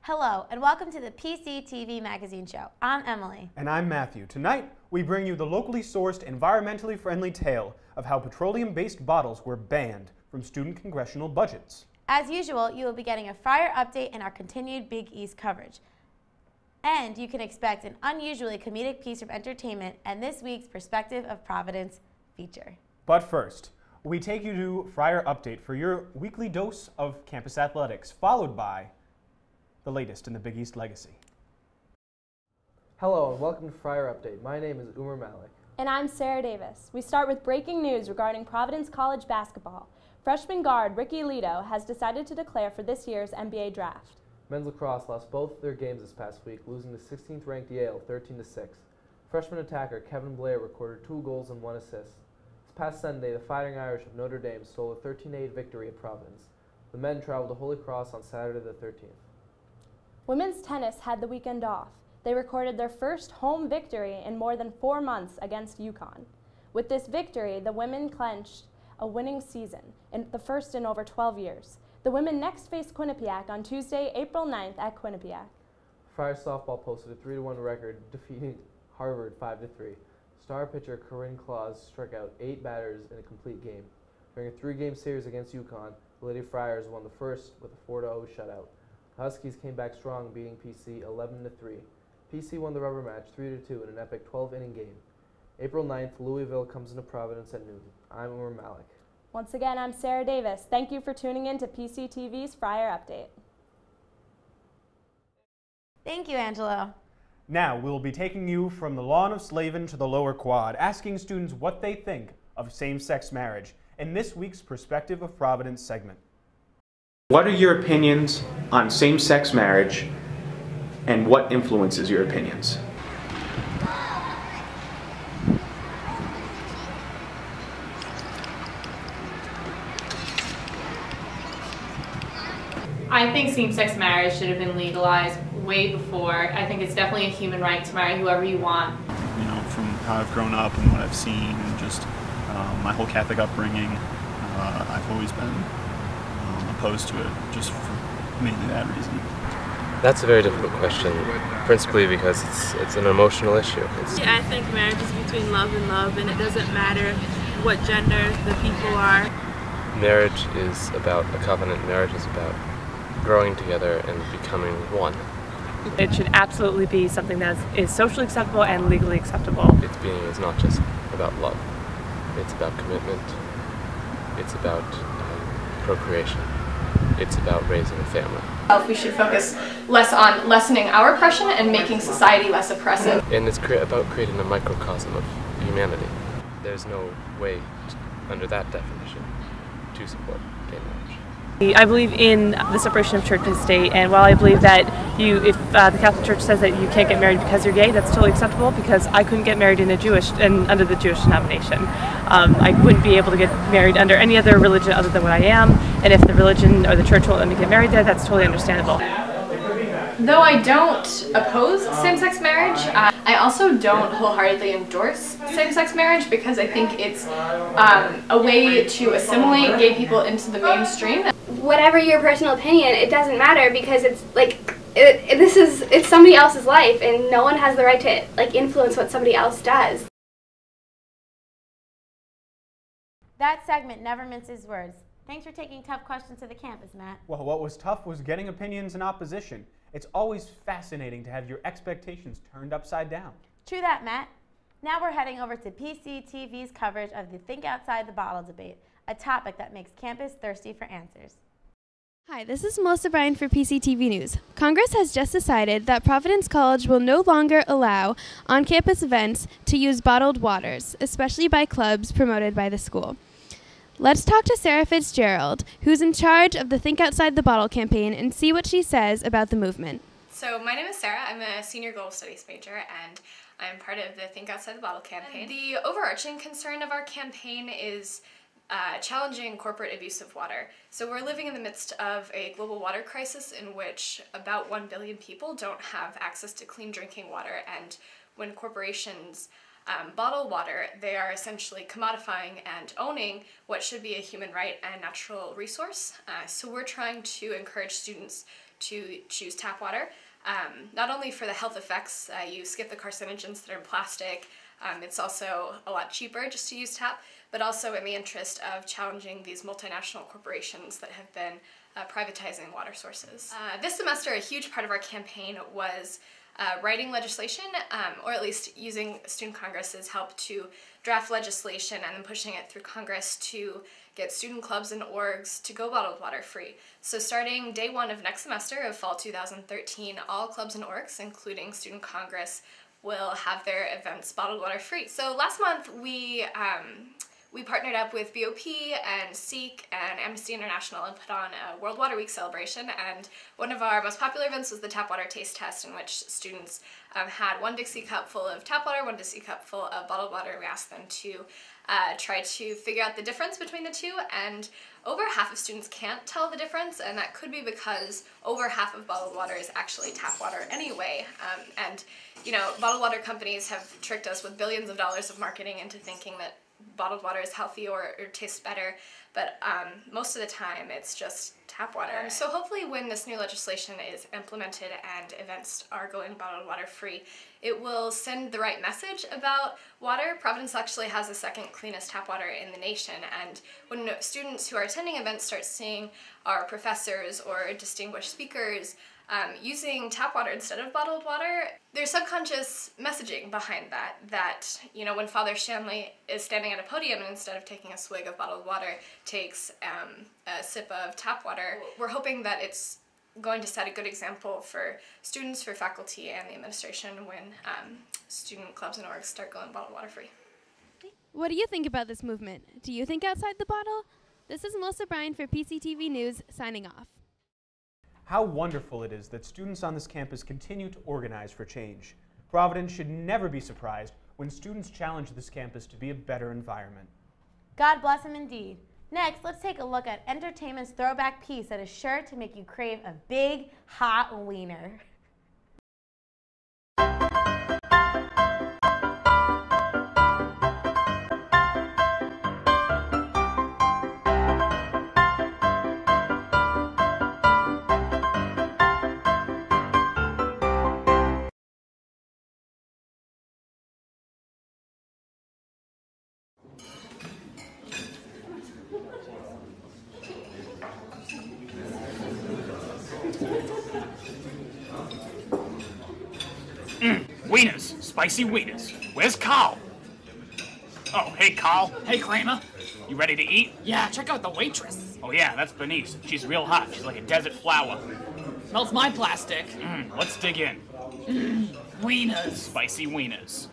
Hello, and welcome to the PCTV magazine show. I'm Emily. And I'm Matthew. Tonight, we bring you the locally sourced, environmentally friendly tale of how petroleum-based bottles were banned from student congressional budgets. As usual, you will be getting a Friar update in our continued Big East coverage. And you can expect an unusually comedic piece of entertainment and this week's Perspective of Providence feature. But first, we take you to Friar Update for your weekly dose of campus athletics, followed by the latest in the Big East legacy. Hello and welcome to Friar Update. My name is Umar Malik. And I'm Sarah Davis. We start with breaking news regarding Providence College basketball. Freshman guard Ricky Lito has decided to declare for this year's NBA draft. Men's lacrosse lost both their games this past week, losing to 16th ranked Yale 13-6. Freshman attacker Kevin Blair recorded 2 goals and 1 assist. This past Sunday, the Fighting Irish of Notre Dame stole a 13-8 victory at Providence. The men traveled to Holy Cross on Saturday the 13th. Women's tennis had the weekend off. They recorded their first home victory in more than 4 months against UConn. With this victory, the women clinched a winning season, the first in over 12 years. The women next face Quinnipiac on Tuesday, April 9th at Quinnipiac. Friar softball posted a 3-1 record, defeating Harvard 5-3. Star pitcher Corinne Claus struck out 8 batters in a complete game. During a 3-game series against UConn, the Lady Friars won the first with a 4-0 shutout. The Huskies came back strong, beating PC 11-3. PC won the rubber match 3-2 in an epic 12-inning game. April 9th, Louisville comes into Providence at noon. I'm Umar Malik. Once again, I'm Sarah Davis. Thank you for tuning in to PCTV's Friar Update. Thank you, Angelo. Now, we'll be taking you from the lawn of Slavin to the lower quad, asking students what they think of same-sex marriage in this week's Perspective of Providence segment. What are your opinions on same-sex marriage, and what influences your opinions? I think same-sex marriage should have been legalized way before. I think it's definitely a human right to marry whoever you want. You know, from how I've grown up and what I've seen, and just my whole Catholic upbringing, I've always been opposed to it, just for mainly that reason. That's a very difficult question, principally because it's an emotional issue. Yeah, I think marriage is between love and love, and it doesn't matter what gender the people are. Marriage is about a covenant. Marriage is about growing together and becoming one. It should absolutely be something that is socially acceptable and legally acceptable. Its being is not just about love. It's about commitment. It's about procreation. It's about raising a family. We should focus less on lessening our oppression and making society less oppressive. And it's about creating a microcosm of humanity. There's no way, under that definition, to support gay marriage. I believe in the separation of church and state, and while I believe that if the Catholic Church says that you can't get married because you're gay, that's totally acceptable, because I couldn't get married under the Jewish denomination. I wouldn't be able to get married under any other religion other than what I am, and if the religion or the church won't let me get married there, that's totally understandable. Though I don't oppose same-sex marriage, I also don't wholeheartedly endorse same-sex marriage, because I think it's a way to assimilate gay people into the mainstream. Whatever your personal opinion, it doesn't matter, because it's like it's somebody else's life, and no one has the right to influence what somebody else does. That segment never minces words. Thanks for taking tough questions to the campus, Matt. Well, what was tough was getting opinions in opposition. It's always fascinating to have your expectations turned upside down. True that, Matt. Now we're heading over to PCTV's coverage of the Think Outside the Bottle debate, a topic that makes campus thirsty for answers. Hi, this is Melissa Bryan for PCTV News. Congress has just decided that Providence College will no longer allow on-campus events to use bottled waters, especially by clubs promoted by the school. Let's talk to Sarah Fitzgerald, who's in charge of the Think Outside the Bottle campaign, and see what she says about the movement. So my name is Sarah. I'm a senior global studies major, and I'm part of the Think Outside the Bottle campaign. The overarching concern of our campaign is challenging corporate abuse of water. So we're living in the midst of a global water crisis in which about 1 billion people don't have access to clean drinking water, and when corporations bottled water, they are essentially commodifying and owning what should be a human right and natural resource. So we're trying to encourage students to choose tap water, not only for the health effects, you skip the carcinogens that are in plastic, it's also a lot cheaper just to use tap, but also in the interest of challenging these multinational corporations that have been privatizing water sources. This semester, a huge part of our campaign was writing legislation, or at least using Student Congress's help to draft legislation and then pushing it through Congress to get student clubs and orgs to go bottled water free. So starting day 1 of next semester of fall 2013, all clubs and orgs, including Student Congress, will have their events bottled water free. So last month we partnered up with BOP and SEEK and Amnesty International and put on a World Water Week celebration, and one of our most popular events was the tap water taste test, in which students had 1 Dixie cup full of tap water, 1 Dixie cup full of bottled water. We asked them to try to figure out the difference between the two, and over half of students can't tell the difference, and that could be because over half of bottled water is actually tap water anyway. And you know, bottled water companies have tricked us with billions of dollars of marketing into thinking that bottled water is healthy or tastes better, but most of the time it's just tap water. So hopefully when this new legislation is implemented and events are going bottled water free, it will send the right message about water. Providence actually has the 2nd cleanest tap water in the nation, and when students who are attending events start seeing our professors or distinguished speakers using tap water instead of bottled water, there's subconscious messaging behind that, you know, when Father Shanley is standing at a podium and instead of taking a swig of bottled water takes a sip of tap water, we're hoping that it's going to set a good example for students, for faculty, and the administration when student clubs and orgs start going bottled water free. What do you think about this movement? Do you think outside the bottle? This is Melissa Bryan for PCTV News, signing off. How wonderful it is that students on this campus continue to organize for change. Providence should never be surprised when students challenge this campus to be a better environment. God bless him indeed. Next, let's take a look at entertainment's throwback piece that is sure to make you crave a big, hot wiener. Wieners, spicy wieners. Where's Carl? Oh, hey Carl. Hey Kramer. You ready to eat? Yeah, check out the waitress. Oh yeah, that's Bernice. She's real hot. She's like a desert flower. Melts my plastic. Let's dig in. Wieners. Spicy wieners.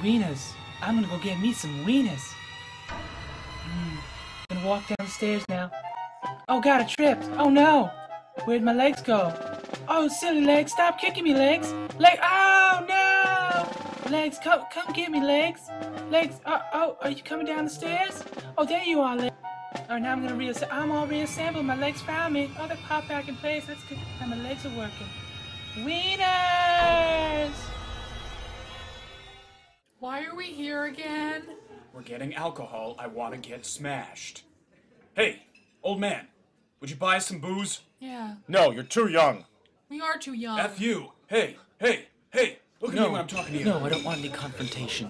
Wieners. I'm gonna go get me some wieners. Gonna walk down the stairs now. Oh god, I tripped. Oh no. Where'd my legs go? Oh, silly legs, stop kicking me, legs. Oh no! Legs, come get me, legs. Legs, oh, are you coming down the stairs? Oh, there you are, legs. Alright, now I'm gonna I'm all reassembled. My legs found me. Oh, they popped back in place. That's good. Now my legs are working. Wieners! Why are we here again? We're getting alcohol. I want to get smashed. Hey, old man, would you buy us some booze? Yeah. No, you're too young. We are too young. F you. Hey, look at me when I'm talking to you. No, I don't want any confrontation.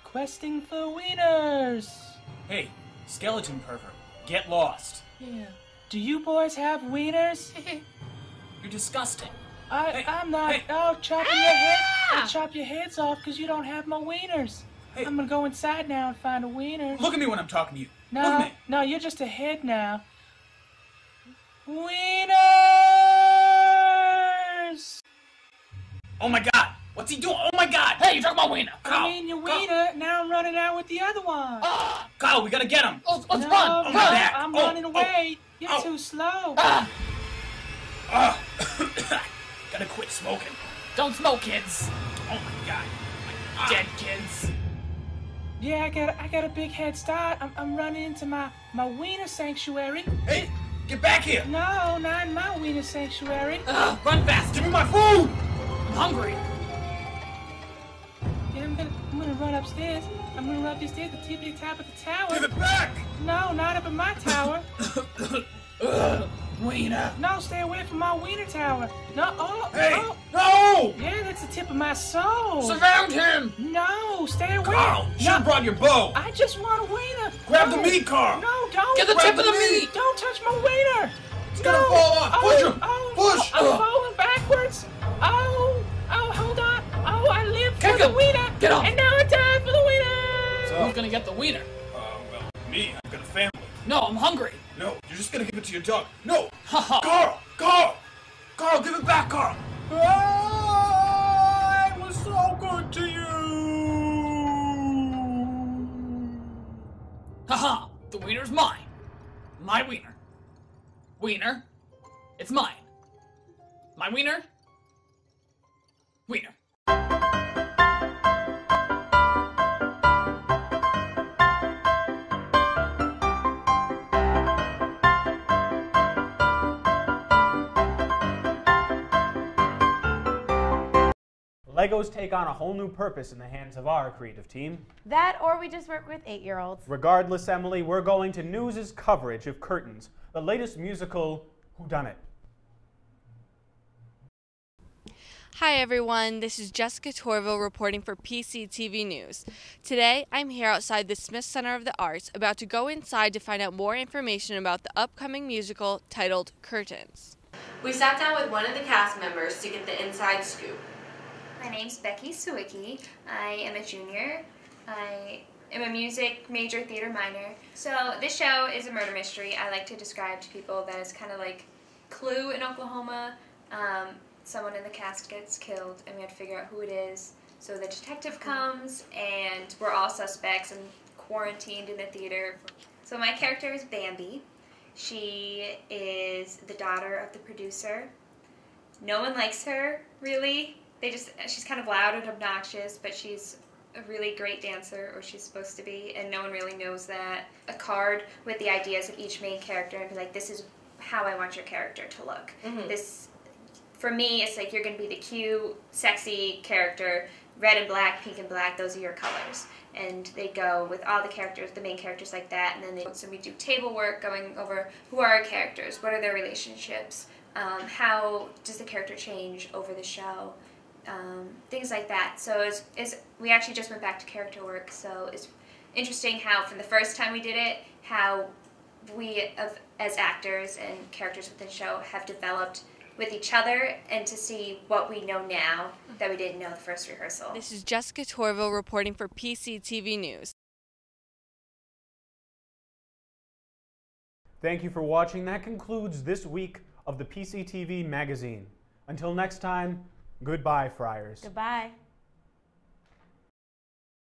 Questing for wieners! Hey, skeleton pervert, get lost. Yeah. Do you boys have wieners? You're disgusting. I'm not. I'll chop your head. I'll chop your heads off because you don't have my wieners. Hey. I'm gonna go inside now and find a wiener. Look at me when I'm talking to you. Look at me. No, you're just a head now. Wieners! Oh my god! What's he doing? Oh my god! Hey, you're talking about wiener! I mean your wiener. Now I'm running out with the other one. Kyle, we gotta get him! Let's No, run! no, back. I'm running away. You're too slow. Gotta quit smoking. Don't smoke, kids. Oh my god. Dead kids. Yeah, I got a big head start. I'm running into my wiener sanctuary. Hey, get back here! No, not in my wiener sanctuary. Run fast! Give me my food! I'm hungry. Yeah, I'm gonna run upstairs. I'm gonna run up these stairs, the tippity top of the tower. Give it back! No, not up in my tower. Wiener. No, stay away from my wiener tower. No, Hey, oh. no! Yeah, that's the tip of my soul. Surround him! No, stay away. Carl, you should have brought your bow. I just want a wiener. Grab No. the meat, Carl. No, don't. Get the tip of the meat. Don't touch my wiener. It's gonna fall off. Push him. Push. I'm falling backwards. Oh, hold on. Oh, I live Kick for the him. wiener. Get off. And now I die for the wiener. So who's gonna get the wiener? Well, me. I've got a family. No, I'm hungry. No, you're just gonna give it to your dog. No. Carl, give it back, Carl. I was so good to you. Haha, the wiener's mine. My wiener. Wiener. It's mine. My wiener. Wiener. Legos take on a whole new purpose in the hands of our creative team. That or we just work with 8-year-olds. Regardless, Emily, we're going to News' coverage of Curtains, the latest musical whodunit. Hi everyone, this is Jessica Torville reporting for PCTV News. Today, I'm here outside the Smith Center of the Arts, about to go inside to find out more information about the upcoming musical titled Curtains. We sat down with one of the cast members to get the inside scoop. My name's Becky Sawicki. I am a junior. I am a music major, theater minor. So this show is a murder mystery. I like to describe to people that it's kind of like Clue in Oklahoma. Someone in the cast gets killed and we have to figure out who it is. So the detective comes and we're all suspects and quarantined in the theater. So my character is Bambi. She is the daughter of the producer. No one likes her, really. She's kind of loud and obnoxious, but she's a really great dancer, or she's supposed to be, and no one really knows that. A card with the ideas of each main character and be like, this is how I want your character to look. This, for me, it's like you're going to be the cute, sexy character, red and black, pink and black, those are your colors. And they go with all the characters, the main characters like that, and then so we do table work, going over who are our characters, what are their relationships, how does the character change over the show. Things like that. So we actually just went back to character work, so it's interesting how from the first time we did it, how we as actors and characters within the show have developed with each other, and to see what we know now that we didn't know the first rehearsal. This is Jessica Torville reporting for PCTV News. Thank you for watching. That concludes this week of the PCTV magazine. Until next time, goodbye, Friars. Goodbye.